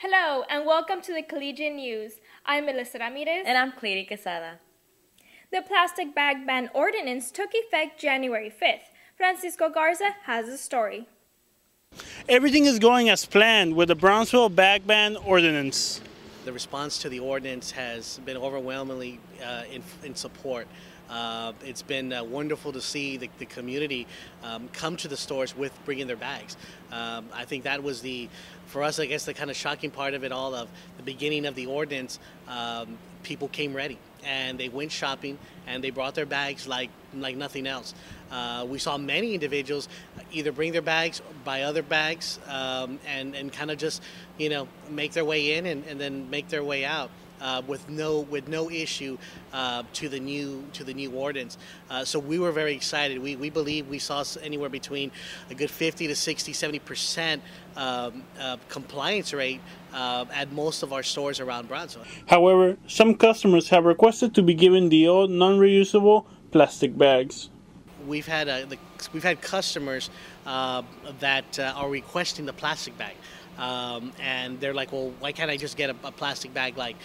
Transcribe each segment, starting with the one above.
Hello, and welcome to the Collegian News. I'm Melissa Ramirez. And I'm Clary Quesada. The plastic bag ban ordinance took effect January 5th. Francisco Garza has the story. Everything is going as planned with the Brownsville bag ban ordinance. The response to the ordinance has been overwhelmingly in support. It's been wonderful to see the community come to the stores with bringing their bags. I think that was for us, I guess, the kind of shocking part of it all. Of the beginning of the ordinance, people came ready and they went shopping and they brought their bags like nothing else. We saw many individuals either bring their bags, buy other bags, and kind of just make their way in and then make their way out. With no issue to the new ordinance. So we were very excited. We believe we saw anywhere between a good 50 to 60, 70% compliance rate at most of our stores around Brownsville. However, some customers have requested to be given the old non-reusable plastic bags. We've had customers that are requesting the plastic bag. And they're like, well, why can't I just get a plastic bag like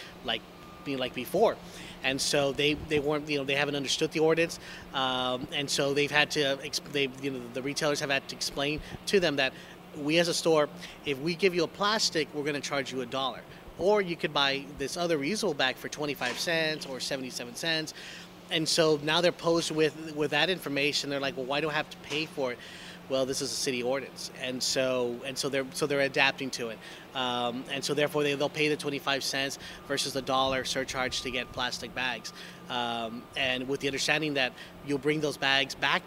before? And so they weren't, they haven't understood the ordinance, and so they've had to, the retailers have had to explain to them that we as a store, if we give you a plastic, we're going to charge you $1, or you could buy this other reusable bag for 25 cents or 77 cents. And so now they're posed with that information. They're like, well, why do I have to pay for it? Well, this is a city ordinance, and so they're adapting to it, and so therefore they'll pay the 25 cents versus the $1 surcharge to get plastic bags, and with the understanding that you'll bring those bags back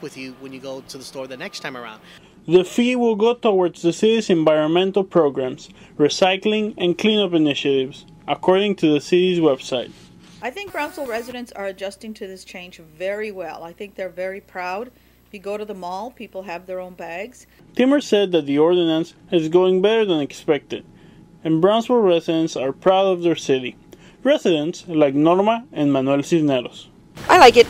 with you when you go to the store the next time around. The fee will go towards the city's environmental programs, recycling, and cleanup initiatives, according to the city's website. I think Brownsville residents are adjusting to this change very well. I think they're very proud. If you go to the mall, people have their own bags. Timmer said that the ordinance is going better than expected, and Brownsville residents are proud of their city. Residents like Norma and Manuel Cisneros. I like it.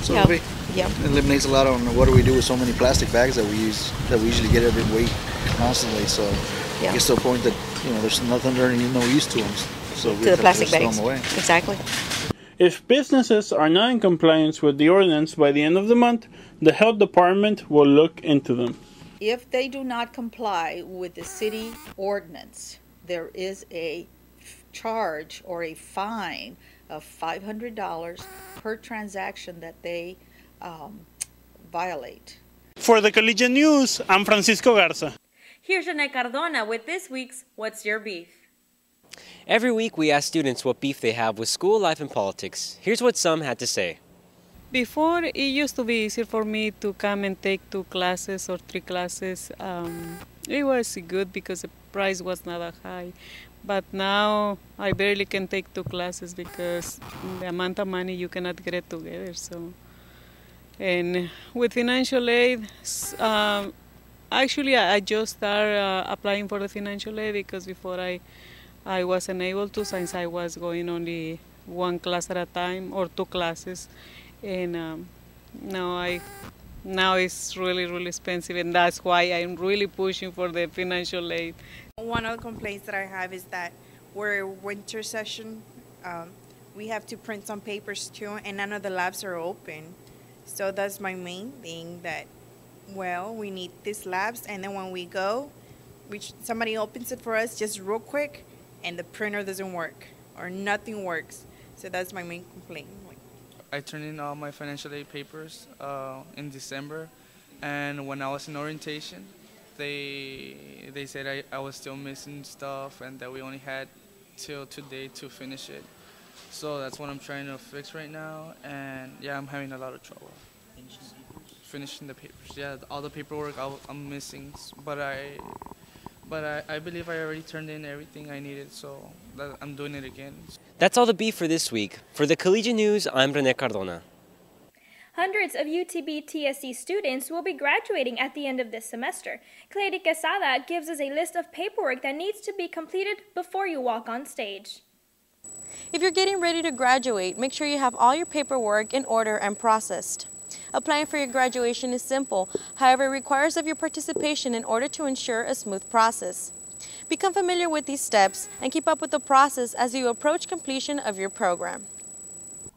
So yeah. It eliminates a lot on what do we do with so many plastic bags that we usually get every week constantly. So it gets to a point that there's nothing there, no use to them. So we to the plastic throw bags. them away. Exactly. If businesses are not in compliance with the ordinance by the end of the month, the health department will look into them. If they do not comply with the city ordinance, there is a charge or a fine of $500 per transaction that they violate. For the Collegian News, I'm Francisco Garza. Here's Janet Cardona with this week's What's Your Beef? Every week we ask students what beef they have with school life and politics. Here's what some had to say. Before, it used to be easier for me to come and take 2 classes or 3 classes. It was good because the price was not that high. But now I barely can take 2 classes because the amount of money you cannot get it together. So, and with financial aid, actually I just started applying for the financial aid because before I wasn't able to, since I was going only 1 class at a time or 2 classes, and now it's really expensive, and that's why I'm really pushing for the financial aid. One of the complaints that I have is that we're winter session. We have to print some papers too, and none of the labs are open. So that's my main thing. That we need these labs, and then when we go, somebody opens it for us just real quick, and the printer doesn't work or nothing works. So that's my main complaint. I turned in all my financial aid papers in December, and when I was in orientation, they said I was still missing stuff and that we only had till today to finish it. So that's what I'm trying to fix right now, and I'm having a lot of trouble. Finishing the papers. Yeah, all the paperwork I'm missing, but I believe I already turned in everything I needed, so I'm doing it again. That's all the beef for this week. For the Collegian News, I'm René Cardona. Hundreds of UTB TSC students will be graduating at the end of this semester. Clary Quesada gives us a list of paperwork that needs to be completed before you walk on stage. If you're getting ready to graduate, make sure you have all your paperwork in order and processed. Applying for your graduation is simple, however, it requires of your participation in order to ensure a smooth process. Become familiar with these steps and keep up with the process as you approach completion of your program.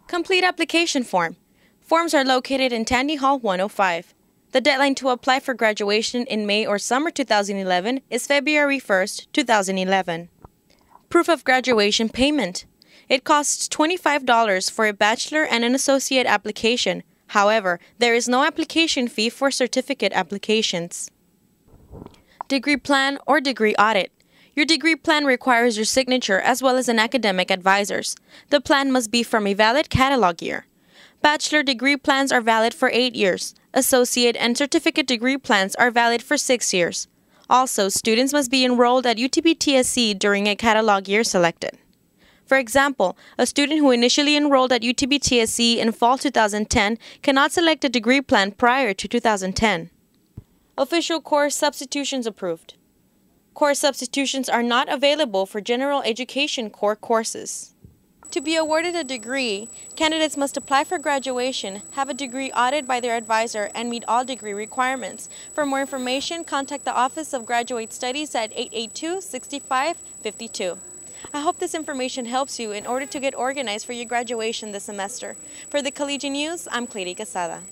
Complete application form. Forms are located in Tandy Hall 105. The deadline to apply for graduation in May or summer 2011 is February 1st, 2011. Proof of graduation payment. It costs $25 for a bachelor and an associate application. However, there is no application fee for certificate applications. Degree plan or degree audit. Your degree plan requires your signature as well as an academic advisor's. The plan must be from a valid catalog year. Bachelor degree plans are valid for 8 years. Associate and certificate degree plans are valid for 6 years. Also, students must be enrolled at UTB TSC during a catalog year selected. For example, a student who initially enrolled at UTB TSC in fall 2010 cannot select a degree plan prior to 2010. Official course substitutions approved. Course substitutions are not available for general education core courses. To be awarded a degree, candidates must apply for graduation, have a degree audited by their advisor, and meet all degree requirements. For more information, contact the Office of Graduate Studies at 882-6552. I hope this information helps you in order to get organized for your graduation this semester. For the Collegian News, I'm Cleity Casada.